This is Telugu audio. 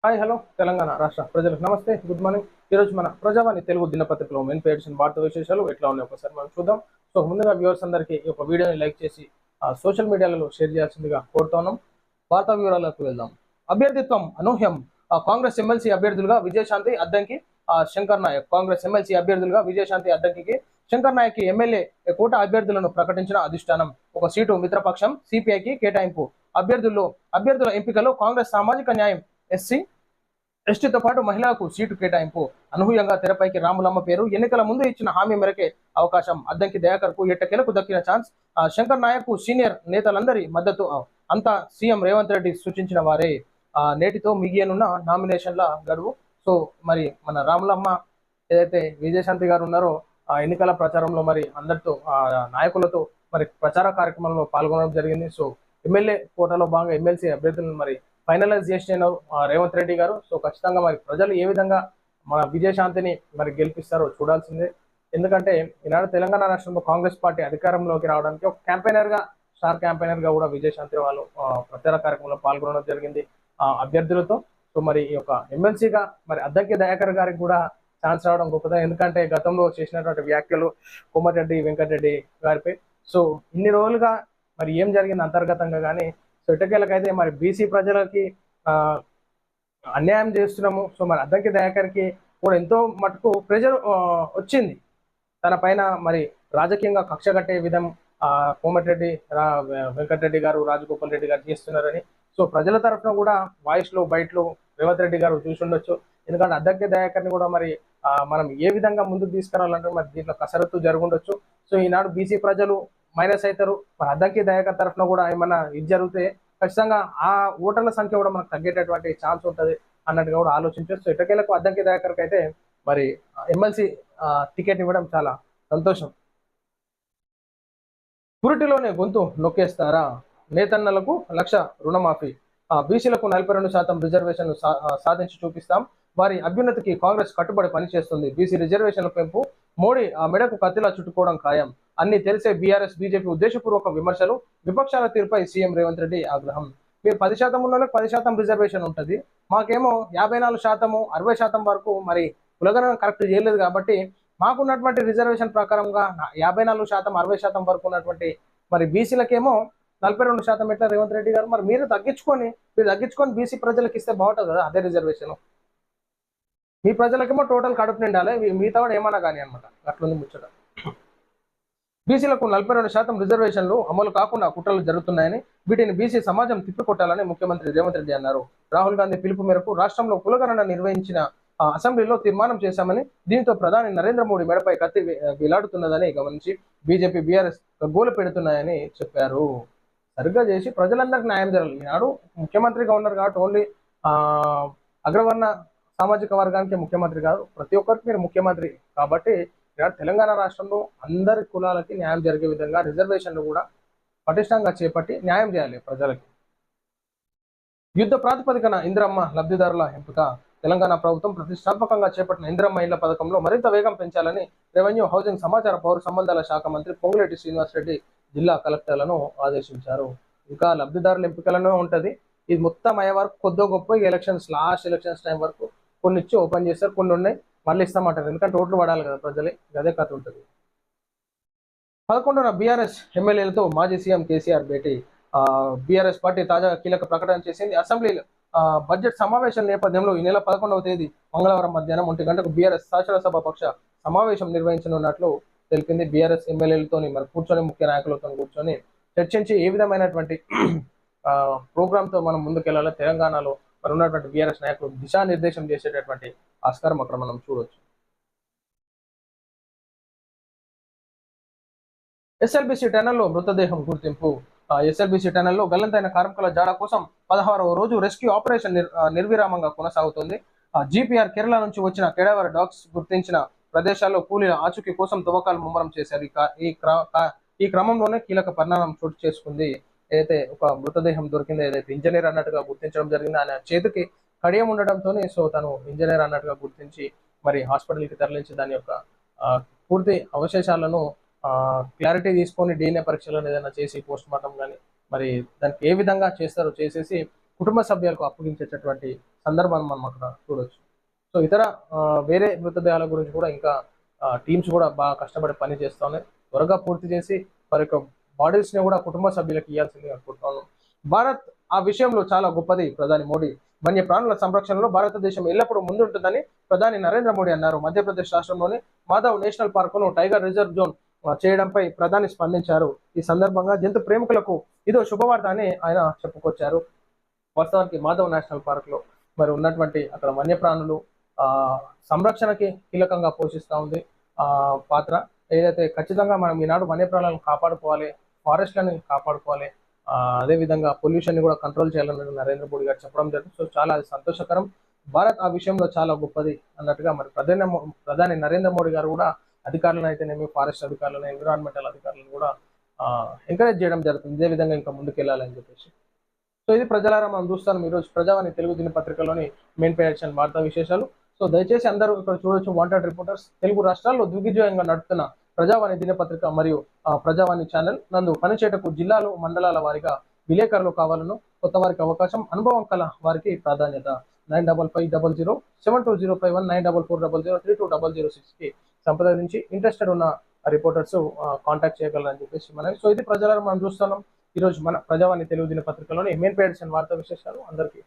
హాయ్ హలో తెలంగాణ రాష్ట్ర ప్రజలకు నమస్తే, గుడ్ మార్నింగ్. ఈరోజు మన ప్రజావాణి తెలుగు దినపత్రికలో మెయిన్ పేజ్ వార్తా విశేషాలు ఎట్లా ఉన్నాయి ఒకసారి మనం చూద్దాం. సో ముందుగా వ్యూవర్స్ అందరికీ ఈ యొక్క వీడియోని లైక్ చేసి సోషల్ మీడియాలో షేర్ చేయాల్సిందిగా కోరుతున్నాం. వార్తా వివరాలకు వెళ్దాం. అభ్యర్థిత్వం అనూహ్యం. కాంగ్రెస్ ఎమ్మెల్సీ అభ్యర్థులుగా విజయశాంతి అద్దంకి, శంకర్ నాయక్. కాంగ్రెస్ ఎమ్మెల్సీ అభ్యర్థులుగా విజయశాంతి అద్దంకి, శంకర్ నాయక్ ఎమ్మెల్యే కోట అభ్యర్థులను ప్రకటించిన అధిష్టానం. ఒక సీటు మిత్రపక్షం సిపిఐకి కేటాయింపు. అభ్యర్థుల ఎంపికలో కాంగ్రెస్ సామాజిక న్యాయం ఎస్టీతో పాటు మహిళలకు సీటు కేటాయింపు. అనూహ్యంగా తెరపైకి రాములమ్మ పేరు. ఎన్నికల ముందు ఇచ్చిన హామీ మేరకే అవకాశం. అద్దంకి దయాకర్ కు ఎట్టకేలకు దక్కిన ఛాన్స్. శంకర్ నాయక్ కు సీనియర్ నేతలందరి మద్దతు. అంతా సీఎం రేవంత్ రెడ్డి సూచించిన వారే. నేటితో మిగియనున్న నామినేషన్ల గడువు. సో మరి మన రాములమ్మ ఏదైతే విజయశాంతి గారు ఉన్నారో ఎన్నికల ప్రచారంలో మరి అందరితో నాయకులతో మరి ప్రచార కార్యక్రమంలో పాల్గొనడం జరిగింది. సో ఎమ్మెల్యే కోటాలో భాగంగా ఎమ్మెల్సీ అభ్యర్థులను మరి ఫైనలైజ్ చేసిన రేవంత్ రెడ్డి గారు. సో ఖచ్చితంగా మరి ప్రజలు ఏ విధంగా మన విజయశాంతిని మరి గెలిపిస్తారో చూడాల్సిందే. ఎందుకంటే ఈనాడు తెలంగాణ రాష్ట్రంలో కాంగ్రెస్ పార్టీ అధికారంలోకి రావడానికి ఒక స్టార్ క్యాంపెయినర్ గా కూడా విజయశాంతి వాళ్ళు ప్రచార కార్యక్రమంలో పాల్గొనడం జరిగింది అభ్యర్థులతో. సో మరి ఈ యొక్క ఎమ్మెల్సీగా మరి అద్దంకి దయాకర్ గారికి కూడా ఛాన్స్ రావడం గొప్పదా. ఎందుకంటే గతంలో చేసినటువంటి వ్యాఖ్యలు కోమటిరెడ్డి వెంకటరెడ్డి గారిపై. సో ఇన్ని రోజులుగా మరి ఏం జరిగింది అంతర్గతంగా కానీ సో ఇటకేలకైతే మరి బీసీ ప్రజలకి అన్యాయం చేస్తున్నాము. సో మరి అద్దంకి దయాకర్కి కూడా ఎంతో మటుకు ప్రెజర్ వచ్చింది తన పైన. మరి రాజకీయంగా కక్ష కట్టే విధం కోమటిరెడ్డి వెంకటరెడ్డి గారు, రాజగోపాల్ రెడ్డి గారు చేస్తున్నారని సో ప్రజల తరఫున కూడా వాయిస్లో బయటలో రేవంత్ రెడ్డి గారు చూసి ఉండొచ్చు. ఎందుకంటే అద్దంకి దయాకర్ని కూడా మరి మనం ఏ విధంగా ముందుకు తీసుకురావాలంటే మరి దీంట్లో కసరత్తు జరుగుండొచ్చు. సో ఈనాడు బీసీ ప్రజలు మైనస్ అవుతారు. మరి అద్దంకి దయాకర్ తరఫున కూడా ఏమన్నా ఇది జరిగితే ఖచ్చితంగా ఆ ఓటర్ల సంఖ్య కూడా మనకు తగ్గేటటువంటి ఛాన్స్ ఉంటుంది అన్నట్టుగా కూడా ఆలోచించవచ్చు. ఇటకేలకు అద్దంకి దయాకర్కి అయితే మరి ఎమ్మెల్సీ టికెట్ ఇవ్వడం చాలా సంతోషం. పురిటిలోనే గొంతు నొక్కేస్తారా? నేతన్నలకు 1,00,000 రుణమాఫీ. బీసీలకు 42% రిజర్వేషన్లు సాధించి చూపిస్తాం. వారి అభ్యున్నతికి కాంగ్రెస్ కట్టుబడి పనిచేస్తుంది. బీసీ రిజర్వేషన్ల పెంపు మోడీ మెడకు కత్తిలా చుట్టుకోవడం ఖాయం. అన్ని తెలిసే బీఆర్ఎస్ బీజేపీ ఉద్దేశపూర్వక విమర్శలు. విపక్షాల తీరుపై సీఎం రేవంత్ రెడ్డి ఆగ్రహం. మీరు 10% ఉన్న 10% రిజర్వేషన్ ఉంటుంది, మాకేమో 54%, 60% వరకు మరి కులగణన కరెక్ట్ చేయలేదు కాబట్టి మాకున్నటువంటి రిజర్వేషన్ ప్రకారంగా 54%, 60% వరకు ఉన్నటువంటి మరి బీసీలకేమో 42% ఎట్లా రేవంత్ రెడ్డి గారు? మరి మీరు తగ్గించుకొని బీసీ ప్రజలకు ఇస్తే బాగుంటుంది కదా అదే రిజర్వేషన్. మీ ప్రజలకేమో టోటల్ కడుపు నిండాలి, మిగతా కూడా ఏమన్నా కానీ అనమాట. అట్లుంది ముచ్చట. బీసీలకు 42% రిజర్వేషన్లు అమలు కాకుండా కుట్రలు జరుగుతున్నాయని, వీటిని బీసీ సమాజం తిప్పికొట్టాలని ముఖ్యమంత్రి రేవంత్ రెడ్డి అన్నారు. రాహుల్ గాంధీ పిలుపు మేరకు రాష్ట్రంలో కులగణన నిర్వహించిన అసెంబ్లీలో తీర్మానం చేశామని, దీంతో ప్రధాని నరేంద్ర మోడీ మెడపై కత్తి వేలాడుతున్నదని గమనించి బీజేపీ బీఆర్ఎస్ గోలు పెడుతున్నాయని చెప్పారు. సరిగ్గా చేసి ప్రజలందరికీ న్యాయం జరగాలి. ఈనాడు ముఖ్యమంత్రిగా ఉన్నారు కాబట్టి ఓన్లీ అగ్రవర్ణ సామాజిక వర్గానికి ముఖ్యమంత్రి కాదు, ప్రతి ఒక్కరికి మీరు ముఖ్యమంత్రి కాబట్టి తెలంగాణ రాష్ట్రంలో అందరి కులాలకి న్యాయం జరిగే విధంగా రిజర్వేషన్లు కూడా పటిష్టంగా చేపట్టి న్యాయం చేయాలి ప్రజలకి. యుద్ధ ప్రాతిపదికన ఇందిరమ్మ లబ్ధిదారుల ఎంపిక. తెలంగాణ ప్రభుత్వం ప్రతిష్టాత్మకంగా చేపట్టిన ఇందిరమ్మ ఇళ్ల పథకంలో మరింత వేగం పెంచాలని రెవెన్యూ, హౌసింగ్, సమాచార, పౌర సంబంధాల శాఖ మంత్రి పొంగులేటి శ్రీనివాసరెడ్డి జిల్లా కలెక్టర్లను ఆదేశించారు. ఇంకా లబ్ధిదారుల ఎంపికలను ఉంటుంది. ఇది మొత్తం అయ్యే వరకు కొద్దో గొప్ప లాస్ట్ ఎలక్షన్స్ టైం వరకు కొన్ని ఇచ్చి ఓపెన్ చేస్తారు, కొన్ని ఉన్నాయి మళ్ళీ ఇస్తామంటారు. ఎందుకంటే ఓట్లు పడాలి కదా ప్రజలే, అదే కథ ఉంటుంది. 11న బీఆర్ఎస్ ఎమ్మెల్యేలతో మాజీ సీఎం కేసీఆర్ భేటీ. బీఆర్ఎస్ పార్టీ తాజా కీలక ప్రకటన చేసింది. అసెంబ్లీలో బడ్జెట్ సమావేశం నేపథ్యంలో ఈ నెల 11వ తేదీ మంగళవారం మధ్యాహ్నం 1 గంటకు బీఆర్ఎస్ శాసనసభ పక్ష సమావేశం నిర్వహించనున్నట్లు తెలిపింది. బీఆర్ఎస్ ఎమ్మెల్యేలతో మరి కూర్చొని, ముఖ్య నాయకులతో కూర్చొని చర్చించి ఏ విధమైనటువంటి ప్రోగ్రామ్తో మనం ముందుకెళ్లాలో తెలంగాణలో మరి ఉన్నటువంటి బీఆర్ఎస్ నాయకులు దిశానిర్దేశం చేసేటటువంటి ఆస్కారం అక్కడ మనం చూడవచ్చు. ఎస్ఎల్బిసి టనల్లో మృతదేహం గుర్తింపు. ఎస్ఎల్బిసి టనల్లో గల్లంతైన కార్మికుల జాడ కోసం 16వ రోజు రెస్క్యూ ఆపరేషన్ నిర్విరామంగా కొనసాగుతుంది. జీపీఆర్ కేరళ నుంచి వచ్చిన కేడావర్ డాగ్స్ గుర్తించిన ప్రదేశాల్లో కూలీల ఆచూకీ కోసం తవ్వకాలు ముమ్మరం చేశారు. ఈ క్రమంలోనే కీలక పరిణామం చోటు చేసుకుంది. ఏదైతే ఒక మృతదేహం దొరికిందో, ఏదైతే ఇంజనీర్ అన్నట్టుగా గుర్తించడం జరిగింది, ఆయన చేతికి కడియం ఉండడంతో సో తను ఇంజనీర్ అన్నట్టుగా గుర్తించి మరి హాస్పిటల్కి తరలించి దాని యొక్క పూర్తి అవశేషాలను క్లారిటీ తీసుకొని DNA పరీక్షలను ఏదైనా చేసి పోస్ట్ మార్టం కానీ మరి దానికి ఏ విధంగా చేస్తారో చేసేసి కుటుంబ సభ్యులకు అప్పగించేటటువంటి సందర్భాన్ని మనం అక్కడ చూడొచ్చు. సో ఇతర వేరే మృతదేహాల గురించి కూడా ఇంకా టీమ్స్ కూడా బాగా కష్టపడి పని చేస్తా ఉన్నాయి. త్వరగా పూర్తి చేసి వారి యొక్క బాడీస్ ని కూడా కుటుంబ సభ్యులకు ఇవ్వాల్సింది అనుకుంటున్నాను. భారత్ ఆ విషయంలో చాలా గొప్పది. ప్రధాని మోడీ వన్య ప్రాణుల సంరక్షణలో భారతదేశం ఎల్లప్పుడూ ముందుంటుందని ప్రధాని నరేంద్ర మోడీ అన్నారు. మధ్యప్రదేశ్ రాష్ట్రంలోని మాధవ్ నేషనల్ పార్కును టైగర్ రిజర్వ్ జోన్ చేయడంపై ప్రధాని స్పందించారు. ఈ సందర్భంగా జంతు ప్రేమికులకు ఇదో శుభవార్త అని ఆయన చెప్పుకొచ్చారు. వాస్తవానికి మాధవ్ నేషనల్ పార్క్ లో మరి ఉన్నటువంటి అక్కడ వన్యప్రాణులు ఆ సంరక్షణకి కీలకంగా పోషిస్తూ ఉంది ఆ పాత్ర. ఏదైతే ఖచ్చితంగా మనం ఈనాడు వన్యప్రాణులను కాపాడుకోవాలి, ఫారెస్ట్లని కాపాడుకోవాలి, అదే విధంగా పొల్యూషన్ ని కూడా కంట్రోల్ చేయాలని నరేంద్ర మోడీ గారు చెప్పడం జరిగింది. సో చాలా సంతోషకరం. భారత్ ఆ విషయంలో చాలా గొప్పది అన్నట్టుగా మరి ప్రధాని నరేంద్ర మోడీ గారు కూడా అధికారులను అయితేనేమి, ఫారెస్ట్ అధికారులను, ఎన్విరాన్మెంటల్ అధికారులను కూడా ఎంకరేజ్ చేయడం జరుగుతుంది. ఇదే విధంగా ఇంకా ముందుకెళ్లాలని చెప్పేసి. సో ఇది ప్రజలారా మనం చూస్తాం ఈరోజు ప్రజావాణి తెలుగు దినపత్రికలోని మెయిన్ పేజ్ అండ్ వార్తా విశేషాలు. సో దయచేసి అందరూ ఇక్కడ చూడొచ్చు. వాంటెడ్ రిపోర్టర్స్ తెలుగు రాష్ట్రాల్లో దిగ్విజయంగా నడుపుతున్న ప్రజావాణి దినపత్రిక మరియు ప్రజావాణి ఛానల్ నందు పనిచేయటకు జిల్లాలు, మండలాల వారిగా విలేకరులు కావాలను. కొత్త వారికి అవకాశం, అనుభవం కల వారికి ప్రాధాన్యత. 9550072051 9440032006 కి సంప్రదించి ఇంట్రెస్టెడ్ ఉన్న రిపోర్టర్స్ కాంటాక్ట్ చేయగలరని చెప్పేసి మనం. సో ఇది ప్రజలను మనం చూస్తున్నాం ఈరోజు మన ప్రజావాణి తెలుగు దినపత్రికలోని మెయిన్ పేజ్ అండ్ వార్తా విశేషాలు. అందరికీ